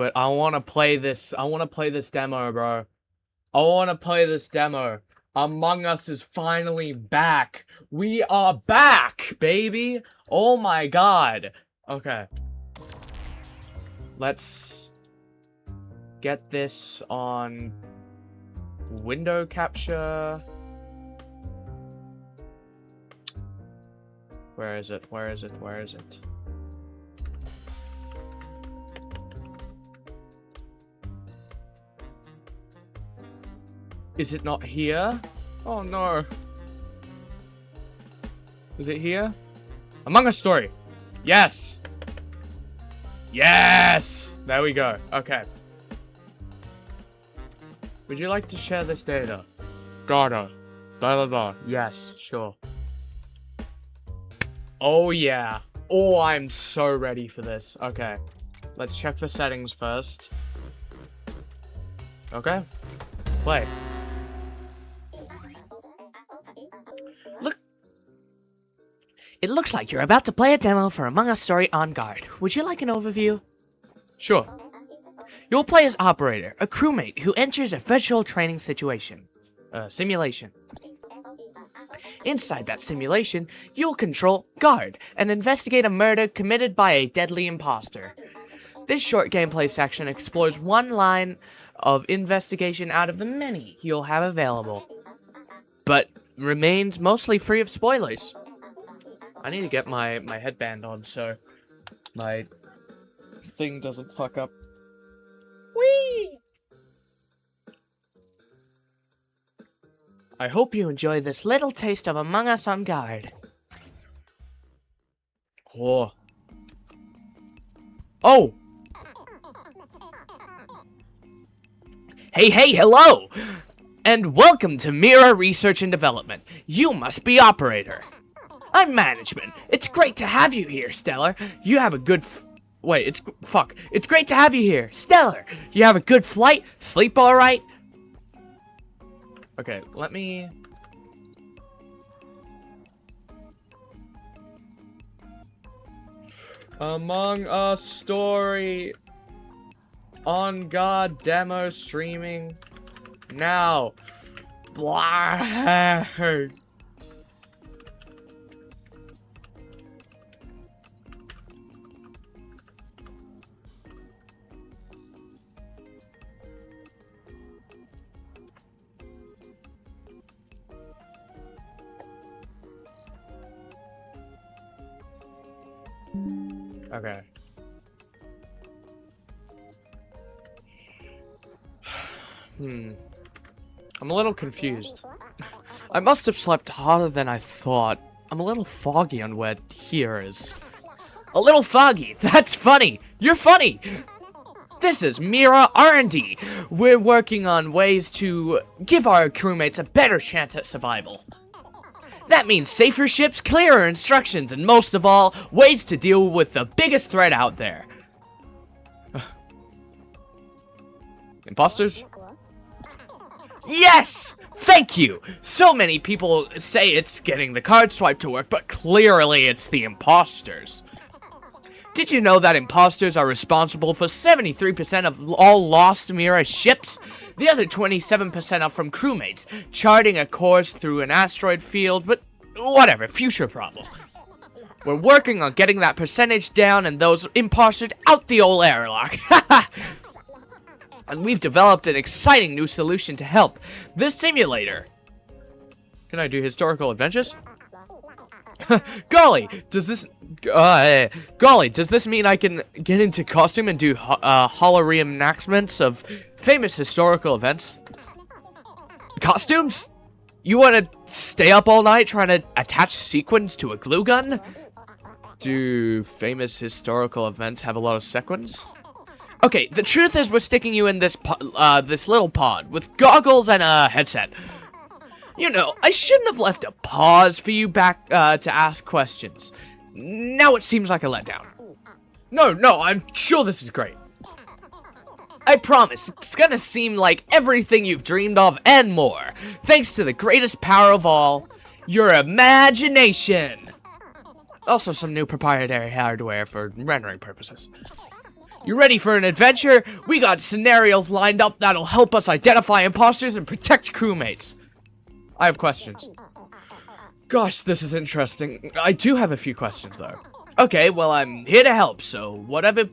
But I want to play this. I want to play this demo, bro. I want to play this demo. Among Us is finally back. We are back, baby. Oh my god. Okay. Let's get this on window capture. Where is it? Where is it? Where is it? Is it not here? Oh no. Is it here? Among Us story. Yes. Yes. There we go. Okay. Would you like to share this data? Gotta. Blah blah blah. Yes, sure. Oh yeah. Oh, I'm so ready for this. Okay. Let's check the settings first. Okay. Play. It looks like you're about to play a demo for Among Us Story on Guard. Would you like an overview? Sure. You'll play as Operator, a crewmate who enters a virtual training simulation. Inside that simulation, you'll control Guard and investigate a murder committed by a deadly imposter. This short gameplay section explores one line of investigation out of the many you'll have available, but remains mostly free of spoilers. I need to get my headband on so my thing doesn't fuck up. Whee! I hope you enjoy this little taste of Among Us on Guard. Oh. Oh! Hey, hello! And welcome to Mira Research and Development. You must be Operator. I'm Management. It's great to have you here, Stellar. You have a good It's great to have you here, Stellar. You have a good flight? Sleep alright? Okay, let me... Among Us story on God demo streaming now. Blah. Okay. I'm a little confused. I must have slept harder than I thought. I'm a little foggy on where here is. A little foggy. That's funny. You're funny. This is Mira R&D. We're working on ways to give our crewmates a better chance at survival. That means safer ships, clearer instructions, and most of all, ways to deal with the biggest threat out there. Imposters? Yes! Thank you! So many people say it's getting the card swipe to work, but clearly it's the imposters. Did you know that imposters are responsible for 73% of all lost Mira ships? The other 27% are from crewmates, charting a course through an asteroid field, but whatever, future problem. We're working on getting that percentage down and those imposters out the old airlock. And we've developed an exciting new solution to help. This simulator. Can I do historical adventures? Golly, does this mean I can get into costume and do holo reenactments of famous historical events? Costumes? You want to stay up all night trying to attach sequins to a glue gun? Do famous historical events have a lot of sequins? Okay, the truth is we're sticking you in this little pod with goggles and a headset. You know, I shouldn't have left a pause for you back to ask questions. Now it seems like a letdown. No, I'm sure this is great. I promise, it's gonna seem like everything you've dreamed of and more, thanks to the greatest power of all, your imagination. Also some new proprietary hardware for rendering purposes. You ready for an adventure? We got scenarios lined up that'll help us identify imposters and protect crewmates. I have questions. Gosh, this is interesting. I do have a few questions, though. Okay, well, I'm here to help, so whatever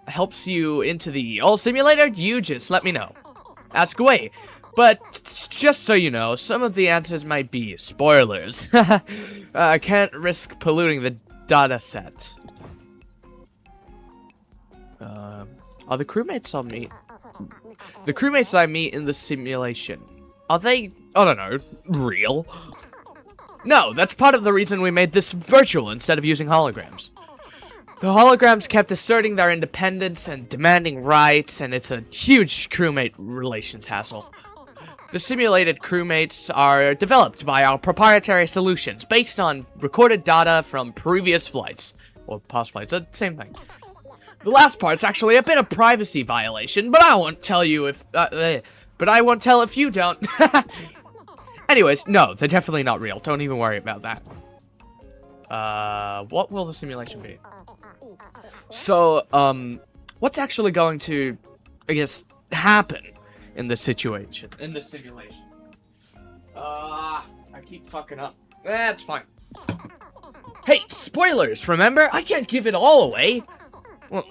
helps you into the old simulator, you just let me know. Ask away. But just so you know, some of the answers might be spoilers. I can't risk polluting the data set. Are the crewmates I meet? The crewmates I meet in the simulation, are they, I don't know, real? No, that's part of the reason we made this virtual instead of using holograms. The holograms kept asserting their independence and demanding rights, and it's a huge crewmate relations hassle. The simulated crewmates are developed by our proprietary solutions based on recorded data from previous flights. Or past flights, same thing. The last part's actually a bit of privacy violation, but I won't tell you if, but I won't tell if you don't. Anyways, no, they're definitely not real. Don't even worry about that. What will the simulation be? So, what's actually going to, I guess, happen in this situation, in this simulation? I keep fucking up. That's fine. Hey, spoilers, remember? I can't give it all away. Well,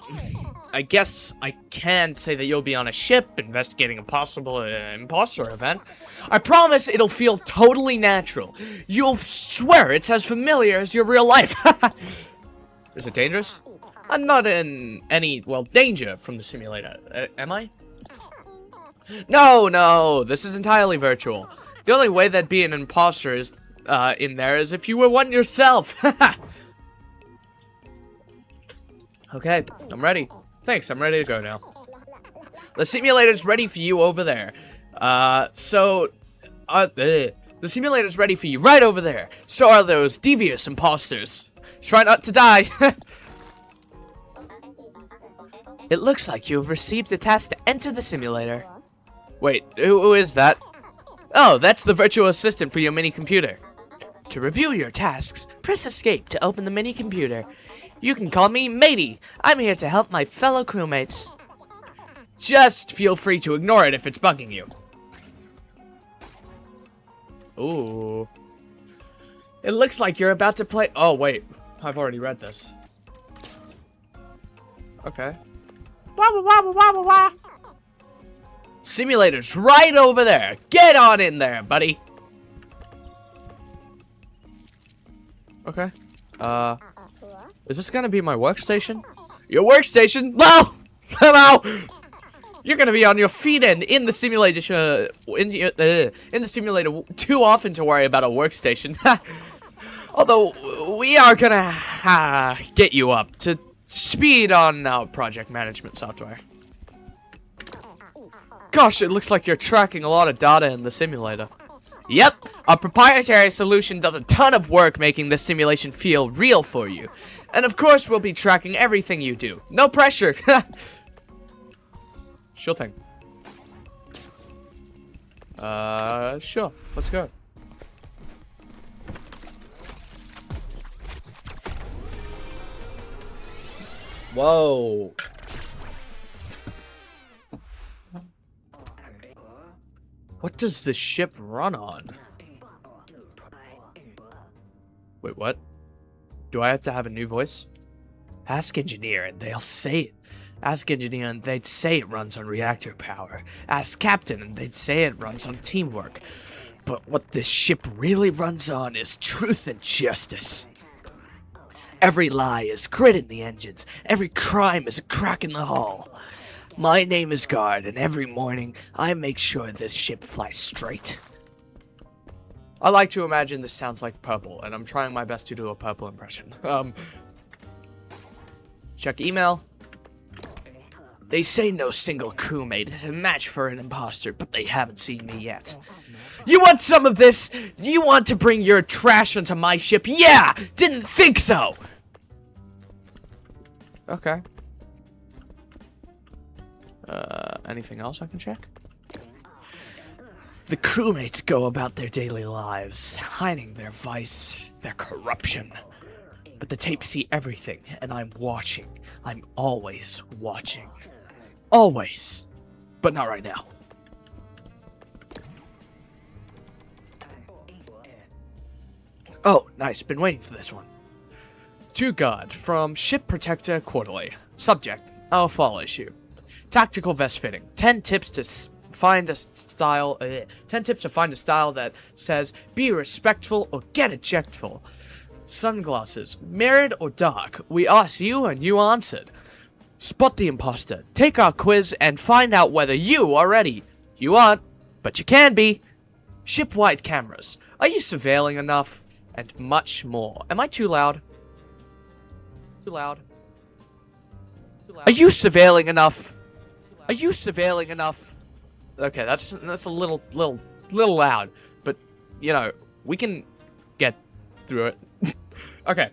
I guess I can say that you'll be on a ship investigating a possible imposter event. I promise it'll feel totally natural. You'll swear it's as familiar as your real life. Is it dangerous? I'm not in any, well, danger from the simulator. Am I? No, this is entirely virtual. The only way that'd be an imposter is, in there is if you were one yourself. Okay, I'm ready. Thanks, I'm ready to go now. The simulator's ready for you over there. The simulator's ready for you right over there. So are those devious imposters. Try not to die. It looks like you have received a task to enter the simulator. Wait, who is that? Oh, that's the virtual assistant for your mini computer. To review your tasks, press escape to open the mini computer. You can call me Matey. I'm here to help my fellow crewmates. Just feel free to ignore it if it's bugging you. Ooh. It looks like you're about to play... Oh, wait. I've already read this. Okay. Simulator's right over there. Get on in there, buddy. Okay. Is this gonna be my workstation? Your workstation? No! Hello! You're gonna be on your feet and in the simulation, in the simulator too often to worry about a workstation. Although, we are gonna get you up to speed on our project management software. Gosh, it looks like you're tracking a lot of data in the simulator. Yep, our proprietary solution does a ton of work making this simulation feel real for you. And of course, we'll be tracking everything you do. No pressure. Sure thing. Sure. Let's go. Whoa. What does the ship run on? Wait, what? Do I have to have a new voice? Ask engineer and they'll say it. Ask engineer and they'd say it runs on reactor power. Ask captain and they'd say it runs on teamwork. But what this ship really runs on is truth and justice. Every lie is grit in the engines. Every crime is a crack in the hull. My name is Guard, and every morning, I make sure this ship flies straight. I like to imagine this sounds like purple, and I'm trying my best to do a purple impression. Check email. They say no single crewmate is a match for an imposter, but they haven't seen me yet. You want some of this? You want to bring your trash onto my ship? Yeah! Didn't think so! Okay. Anything else I can check? The crewmates go about their daily lives, hiding their vice, their corruption. But the tapes see everything, and I'm watching. I'm always watching. Always. But not right now. Oh, nice. Been waiting for this one. To God, from Ship Protector Quarterly. Subject, our fall issue. Tactical vest fitting. 10 tips to find a style. 10 tips to find a style that says, be respectful or get ejectful. Sunglasses, mirrored or dark? We asked you and you answered. Spot the imposter. Take our quiz and find out whether you are ready. You aren't, but you can be. Shipwide cameras. Are you surveilling enough? And much more. Am I too loud? Too loud. Are you surveilling enough? Are you surveilling enough? Okay, that's a little loud, but you know, we can get through it. Okay.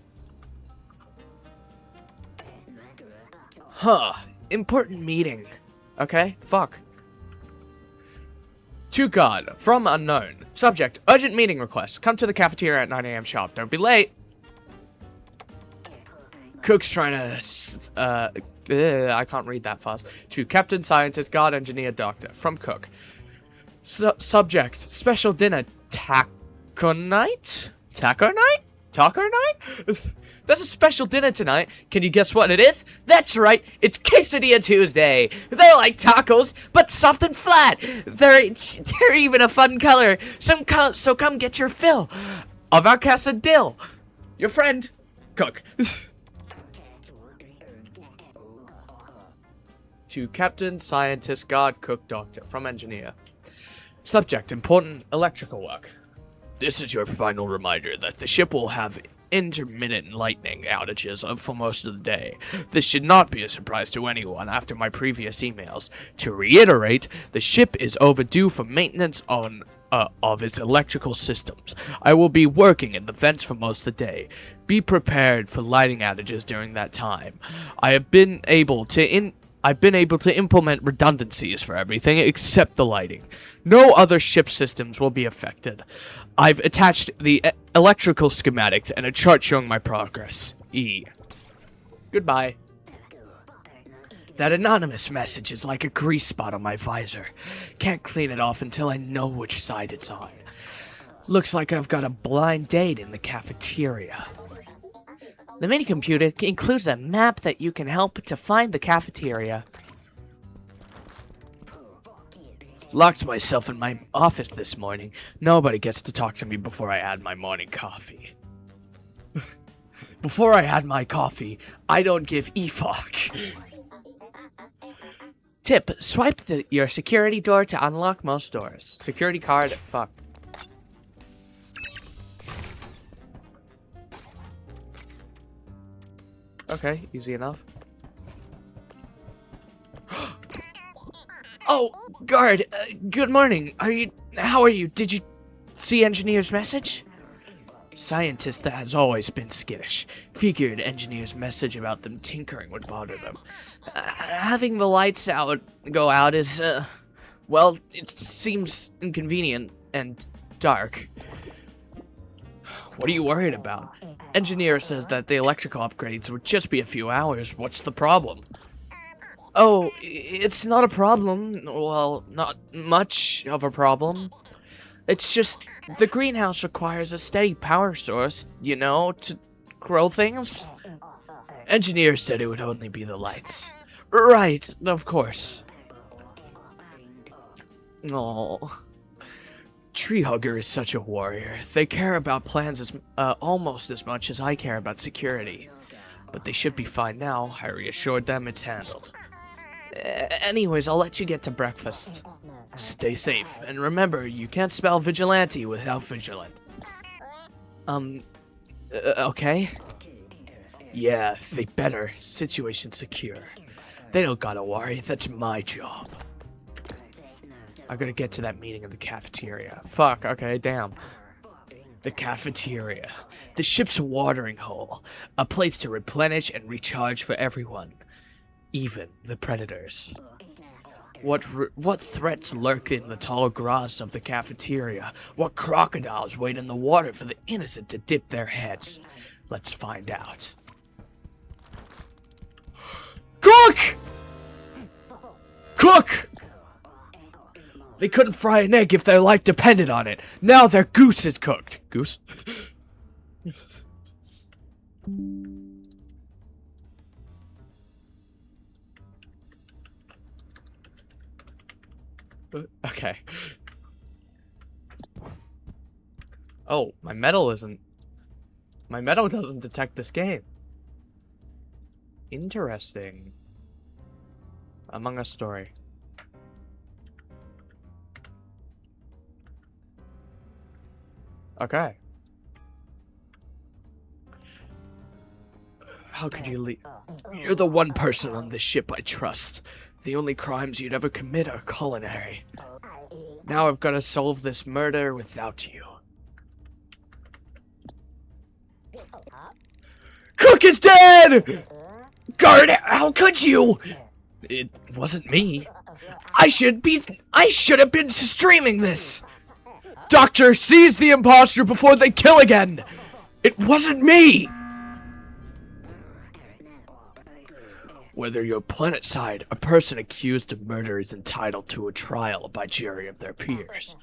Huh. Important meeting. Okay, fuck. To God, from unknown. Subject, urgent meeting request. Come to the cafeteria at 9 a.m. sharp. Don't be late. Cook's trying to, I can't read that fast. To Captain, Scientist, Guard, Engineer, Doctor. From Cook. Subject, special dinner. Taco night? Taco night? Taco night? There's a special dinner tonight. Can you guess what it is? That's right, it's Quesadilla Tuesday. They're like tacos, but soft and flat. They're even a fun color. So come get your fill of our quesadilla. Your friend, Cook. To Captain, Scientist, Guard, Cook, Doctor. From Engineer. Subject, important electrical work. This is your final reminder that the ship will have intermittent lightning outages for most of the day. This should not be a surprise to anyone after my previous emails. To reiterate, the ship is overdue for maintenance of its electrical systems. I will be working in the vents for most of the day. Be prepared for lighting outages during that time. I've been able to implement redundancies for everything except the lighting. No other ship systems will be affected. I've attached the electrical schematics and a chart showing my progress. E. Goodbye. That anonymous message is like a grease spot on my visor. Can't clean it off until I know which side it's on. Looks like I've got a blind date in the cafeteria. The mini-computer includes a map that you can help to find the cafeteria. Locked myself in my office this morning. Nobody gets to talk to me before I add my morning coffee. Before I add my coffee, I don't give a fuck. Tip, swipe your security door to unlock most doors. Security card, fuck. Okay, easy enough. Oh, guard, good morning. How are you? Did you see Engineer's message? Scientist that has always been skittish. Figured Engineer's message about them tinkering would bother them. Having the lights go out is, well, it seems inconvenient and dark. What are you worried about? Engineer says that the electrical upgrades would just be a few hours. What's the problem? Oh, it's not a problem. Well, not much of a problem. It's just the greenhouse requires a steady power source, you know, to grow things. Engineer said it would only be the lights. Right, of course. Oh. Tree Hugger is such a warrior. They care about plans almost as much as I care about security. But they should be fine now. I reassured them it's handled. Anyways, I'll let you get to breakfast. Stay safe, and remember, you can't spell vigilante without vigilant. Okay? Yeah, they better. Situation secure. They don't gotta worry, that's my job. I gotta get to that meeting in the cafeteria. Fuck, okay, damn. The cafeteria. The ship's watering hole. A place to replenish and recharge for everyone. Even the predators. What threats lurk in the tall grass of the cafeteria? What crocodiles wait in the water for the innocent to dip their heads? Let's find out. Cook! Cook! They couldn't fry an egg if their life depended on it. Now their goose is cooked. Goose? Okay. Oh, my medal doesn't detect this game. Interesting. Among Us story. Okay. How could you leave? You're the one person on this ship I trust. The only crimes you'd ever commit are culinary. Now I've got to solve this murder without you. Cook is dead! Guard, how could you? It wasn't me. I should have been streaming this. Doctor, seize the imposter before they kill again. It wasn't me. Whether you're planet-side, a person accused of murder is entitled to a trial by jury of their peers.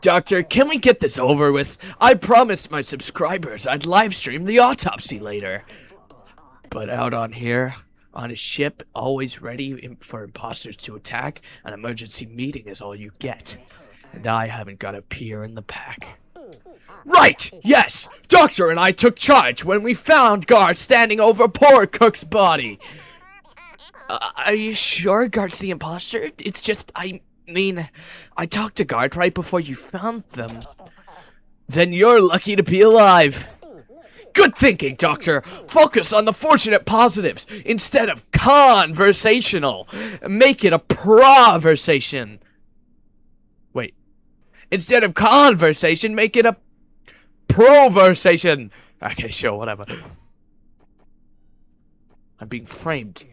Doctor, can we get this over with? I promised my subscribers I'd livestream the autopsy later. But out on here, on a ship, always ready for imposters to attack, an emergency meeting is all you get. And I haven't got a peer in the pack. Right! Yes! Doctor and I took charge when we found Guard standing over poor Cook's body. Are you sure Guard's the imposter? It's just, I talked to Guard right before you found them. Then you're lucky to be alive. Good thinking, Doctor. Focus on the fortunate positives instead of conversational. Make it a proversation. Wait. Instead of conversation, make it a proversation. Okay, sure, whatever. I'm being framed.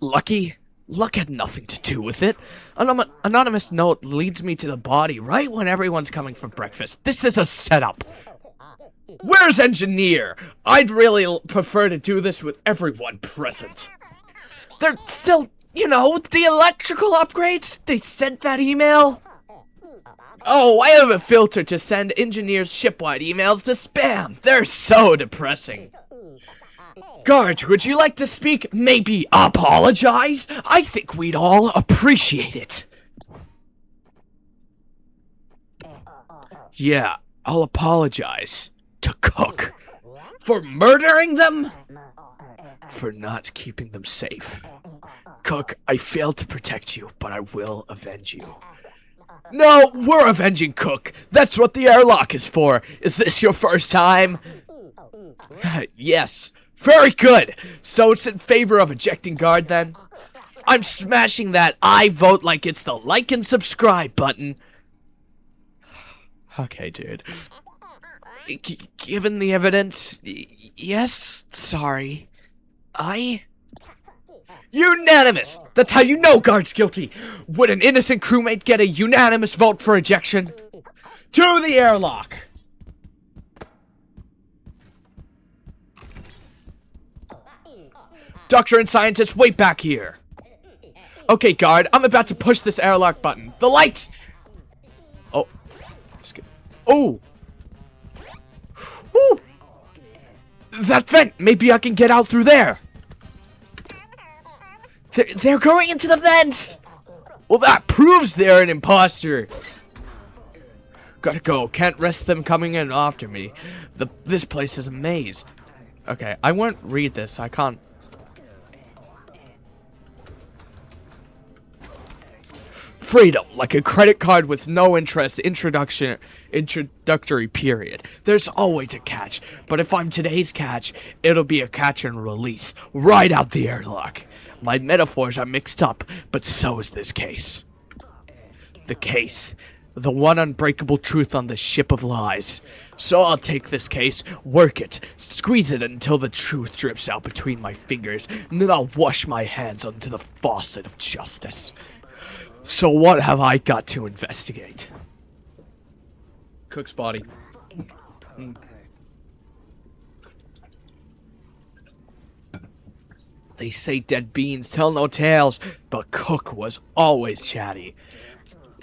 Lucky? Luck had nothing to do with it. An anonymous note leads me to the body right when everyone's coming for breakfast. This is a setup. Where's Engineer? I'd really prefer to do this with everyone present. They're still, the electrical upgrades? They sent that email? Oh, I have a filter to send Engineer's shipwide emails to spam. They're so depressing. Guard, would you like to speak? Maybe apologize? I think we'd all appreciate it. Yeah, I'll apologize to Cook. For murdering them? For not keeping them safe. Cook, I failed to protect you, but I will avenge you. No, we're avenging Cook. That's what the airlock is for. Is this your first time? Yes. Very good. So it's in favor of ejecting Guard then? I'm smashing that I vote like it's the like and subscribe button. Okay, dude. Given the evidence, yes, sorry. Unanimous! That's how you know Guard's guilty! Would an innocent crewmate get a unanimous vote for ejection? To the airlock! Doctor and scientist, wait back here. Okay, Guard, I'm about to push this airlock button. The lights! Oh. Oh! Woo! That vent! Maybe I can get out through there! They're going into the vents! Well, that proves they're an imposter! Gotta go. Can't risk them coming in after me. This place is a maze. Okay, I won't read this. I can't. Freedom, like a credit card with no interest, introductory period. There's always a catch, but if I'm today's catch, it'll be a catch and release, right out the airlock. My metaphors are mixed up, but so is this case. The case, the one unbreakable truth on the ship of lies. So I'll take this case, work it, squeeze it until the truth drips out between my fingers, and then I'll wash my hands onto the faucet of justice. So what have I got to investigate? Cook's body. They say dead beans tell no tales, but Cook was always chatty.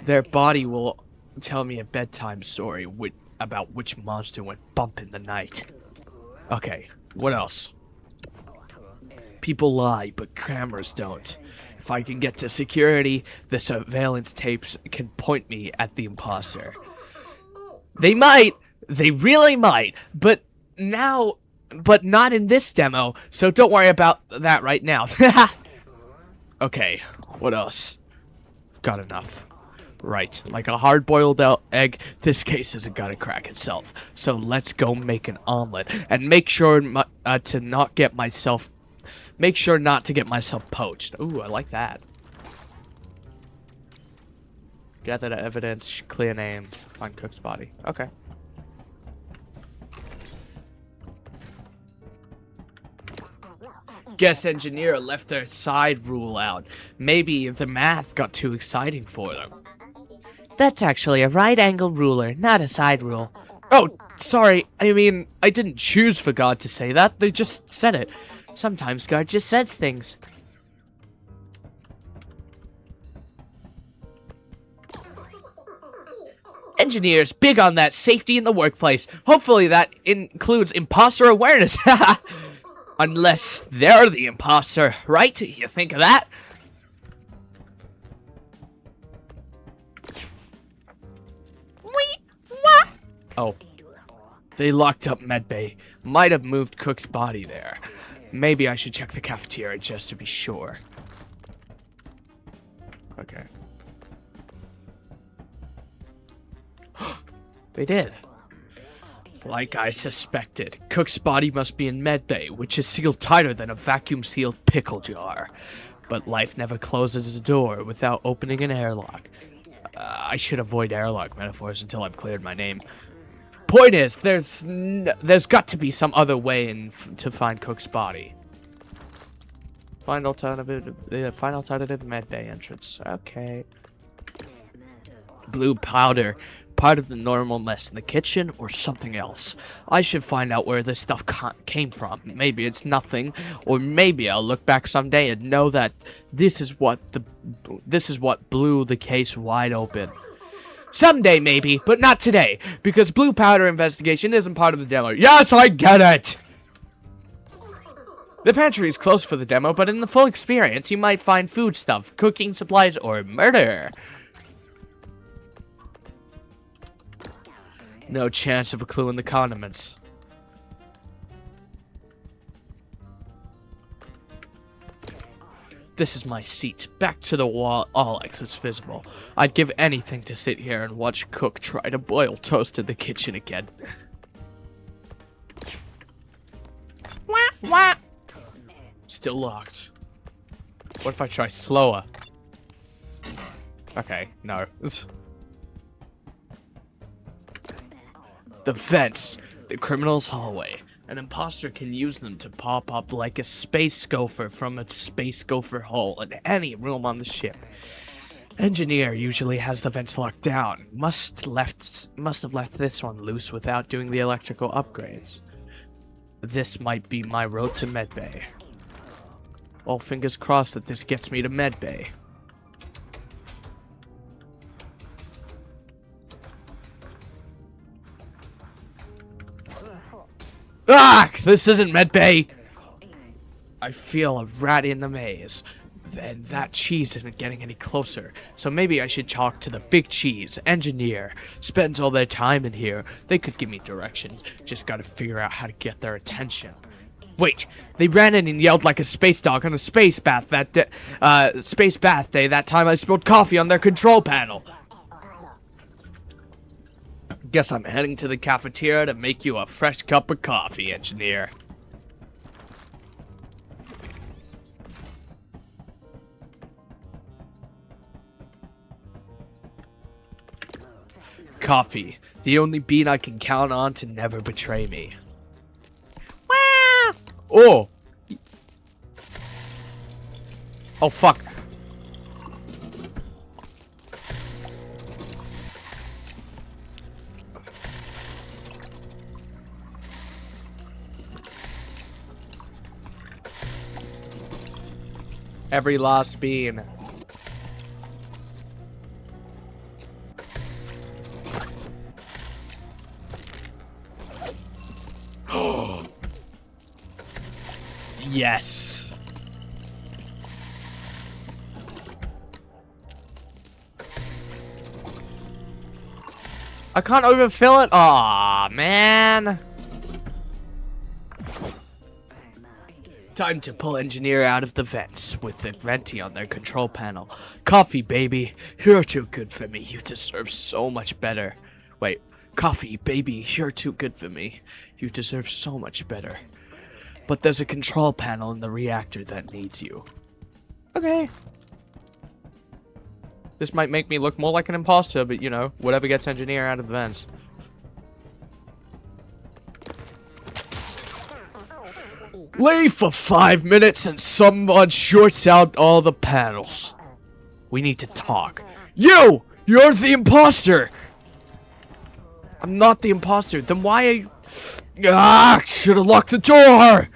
Their body will tell me a bedtime story about which monster went bump in the night. Okay, what else? People lie, but cameras don't. If I can get to security, the surveillance tapes can point me at the imposter. They might, they really might, but not in this demo, so don't worry about that right now. Okay, what else? Got enough. Right, like a hard-boiled egg, this case isn't gonna crack itself. So let's go make an omelet, and make sure not to get myself poached. Ooh, I like that. Gather the evidence, clear name, find Cook's body. Okay. Guess engineer left their side rule out. Maybe the math got too exciting for them. That's actually a right-angle ruler, not a side rule. Oh, sorry. I mean, I didn't choose for God to say that. They just said it. Sometimes God just says things. Engineers, big on that safety in the workplace. Hopefully that includes imposter awareness. Unless they're the imposter, right? You think of that? Oh. They locked up medbay. Might have moved Cook's body there. Maybe I should check the cafeteria just to be sure. Okay. They did. Like I suspected, Cook's body must be in medbay, which is sealed tighter than a vacuum-sealed pickle jar. But life never closes a door without opening an airlock. I should avoid airlock metaphors until I've cleared my name. Point is, there's got to be some other way to find Cook's body. Find alternative medbay entrance. Okay. Blue powder. Part of the normal mess in the kitchen or something else. I should find out where this stuff came from. Maybe it's nothing, or maybe I'll look back someday and know that this is what blew the case wide open. Someday maybe, but not today, because blue powder investigation isn't part of the demo. Yes, I get it! The pantry is closed for the demo, but in the full experience, you might find food stuff, cooking supplies, or murder. No chance of a clue in the condiments. This is my seat. Back to the wall, all exits visible. I'd give anything to sit here and watch Cook try to boil toast in the kitchen again. Wah, wah. Still locked. What if I try slower? Okay, no. The vents. The criminal's hallway. An imposter can use them to pop up like a space gopher from a space gopher hole in any room on the ship. Engineer usually has the vents locked down. Must have left this one loose without doing the electrical upgrades. This might be my road to medbay. All fingers crossed that this gets me to medbay. Ah! This isn't medbay! I feel a rat in the maze. And that cheese isn't getting any closer. So maybe I should talk to the big cheese, engineer. Spends all their time in here. They could give me directions. Just gotta figure out how to get their attention. Wait, they ran in and yelled like a space dog on a space bath day that time I spilled coffee on their control panel. Guess I'm heading to the cafeteria to make you a fresh cup of coffee, engineer. Coffee, the only bean I can count on to never betray me. Oh! Oh, fuck. Every last bean. Yes. I can't overfill it. Aw, man. Time to pull engineer out of the vents with the venti on their control panel. Coffee, baby. You're too good for me. You deserve so much better. Wait. Coffee, baby. You're too good for me. You deserve so much better. But there's a control panel in the reactor that needs you. Okay. This might make me look more like an imposter, but you know, whatever gets engineer out of the vents. Leave for 5 minutes and someone shorts out all the panels. We need to talk. You! You're the imposter! I'm not the imposter. Then why are you... Ah! Should've locked the door!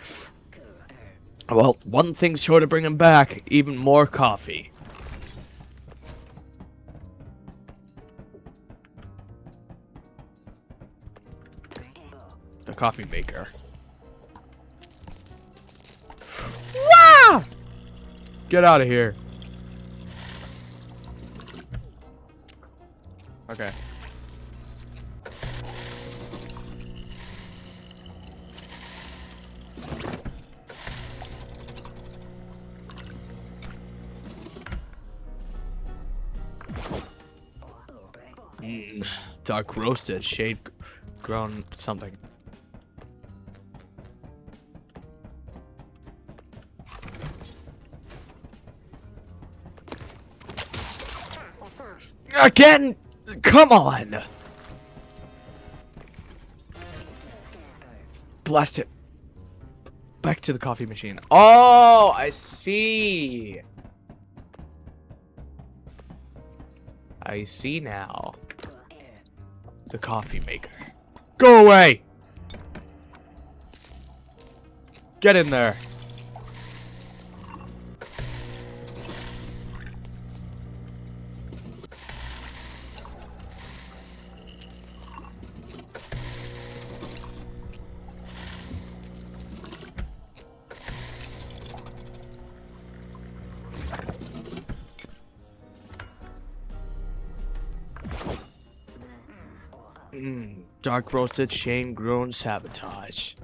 Well, one thing's sure to bring him back. Even more coffee. The coffee maker. Wah! Get out of here. Okay. Dark roasted, shade grown something. Again! Come on! Blast it. Back to the coffee machine. Oh, I see. I see now. The coffee maker. Go away! Get in there. Dark roasted, shade grown sabotage.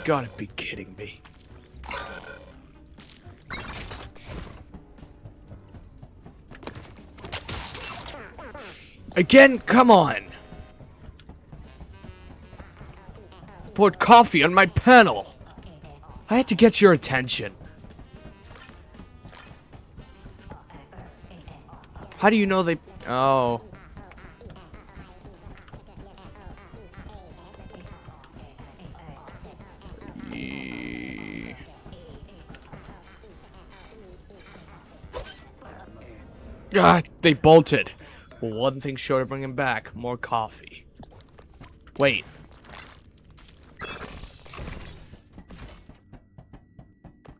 Gotta be kidding me. Again, come on. Poured coffee on my panel. I had to get your attention. How do you know they... Oh. Ah, they bolted. Well, one thing short of bringing back. More coffee. Wait.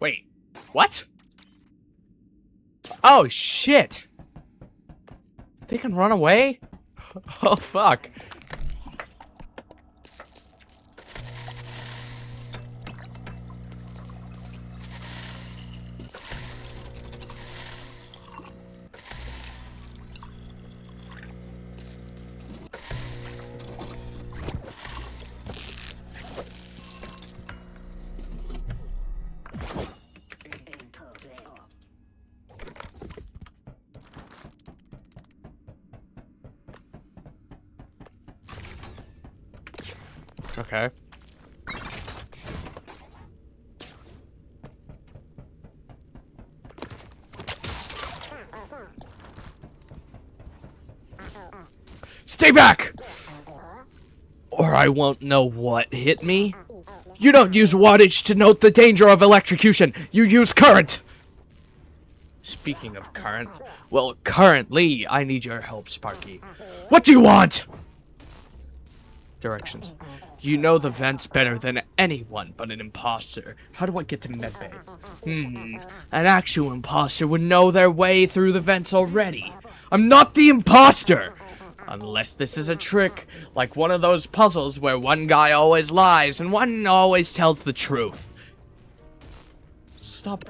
Wait. What? Oh, shit. They can run away? Oh, fuck. Okay. Stay back! Or I won't know what hit me. You don't use wattage to note the danger of electrocution. You use current. Speaking of current, well, currently, I need your help, Sparky. What do you want? Directions. You know the vents better than anyone but an imposter. How do I get to medbay? An actual imposter would know their way through the vents already. I'm not the imposter! Unless this is a trick, like one of those puzzles where one guy always lies and one always tells the truth. Stop.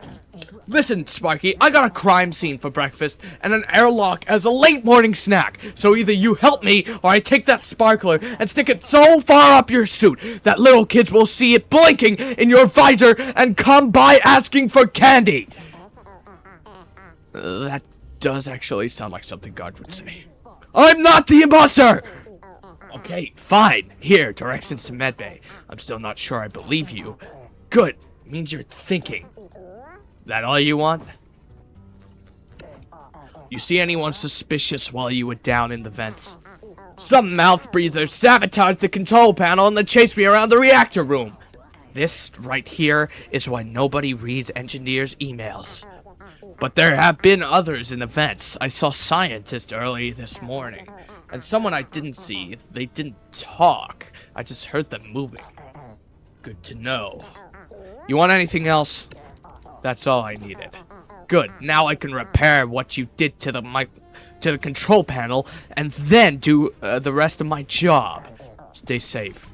Listen, Sparky, I got a crime scene for breakfast and an airlock as a late morning snack. So either you help me or I take that sparkler and stick it so far up your suit that little kids will see it blinking in your visor and come by asking for candy. That does actually sound like something God would say. I'm not the imposter! Okay, fine. Here, directions to medbay. I'm still not sure I believe you. Good. Means you're thinking. That all you want? You see anyone suspicious while you were down in the vents? Some mouth breather sabotaged the control panel and then chased me around the reactor room. This right here is why nobody reads engineers' emails. But there have been others in the vents. I saw scientists early this morning. And someone I didn't see. They didn't talk. I just heard them moving. Good to know. You want anything else? That's all I needed. Good. Now I can repair what you did to the control panel and then do the rest of my job. Stay safe.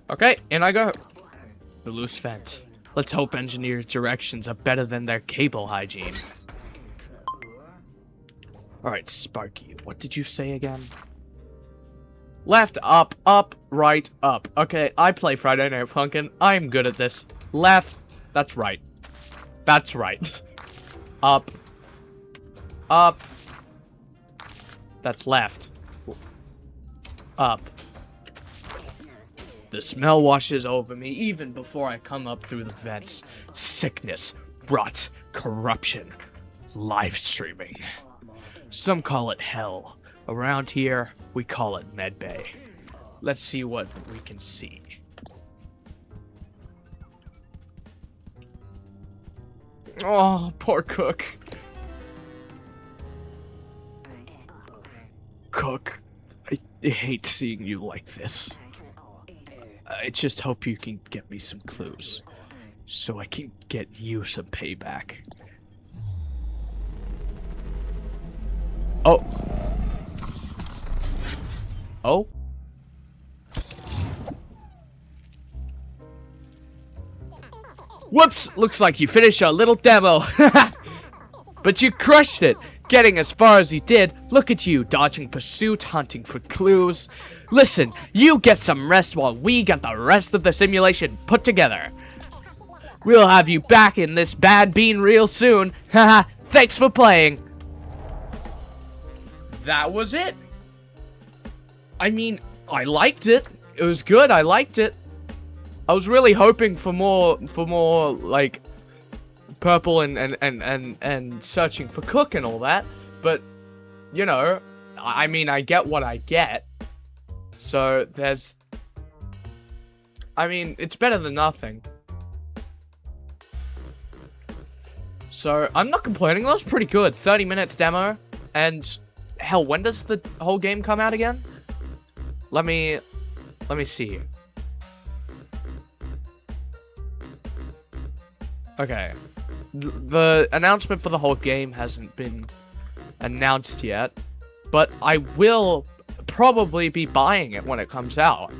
Okay, in I go. The loose vent. Let's hope engineers' directions are better than their cable hygiene. Alright, Sparky, what did you say again? Left, up, right, up. Okay, I play Friday Night Funkin'. I'm good at this. Left, that's right. That's right. Up. That's left. Up. The smell washes over me even before I come up through the vents. Sickness, rot, corruption, live streaming. Some call it hell. Around here, we call it medbay. Let's see what we can see. Oh, poor Cook. Cook, I hate seeing you like this. I just hope you can get me some clues, so I can get you some payback. Oh. Oh? Whoops! Looks like you finished our little demo. But you crushed it! Getting as far as you did. Look at you, dodging pursuit, hunting for clues. Listen, you get some rest while we get the rest of the simulation put together. We'll have you back in this bad bean real soon. Haha, thanks for playing. That was it. I mean, I liked it. It was good, I liked it. I was really hoping for more like purple and searching for Cook and all that, but you know, I mean, I get what I get. So there's, I mean, it's better than nothing. So I'm not complaining. That was pretty good. 30 minutes demo, and hell, when does the whole game come out again? Let me see. Okay. The announcement for the whole game hasn't been announced yet, but I will probably be buying it when it comes out.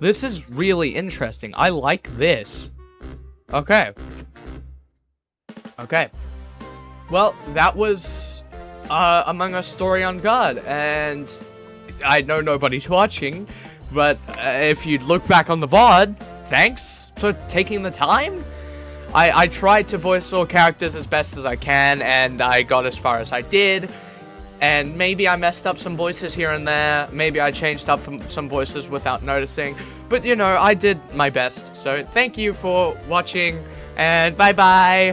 This is really interesting. I like this. Okay. Okay. Well, that was Among Us Story on God, and I know nobody's watching, but if you look back on the VOD, thanks for taking the time. I tried to voice all characters as best as I can, and I got as far as I did. And maybe I messed up some voices here and there. Maybe I changed up some voices without noticing. But, you know, I did my best. So thank you for watching, and bye-bye.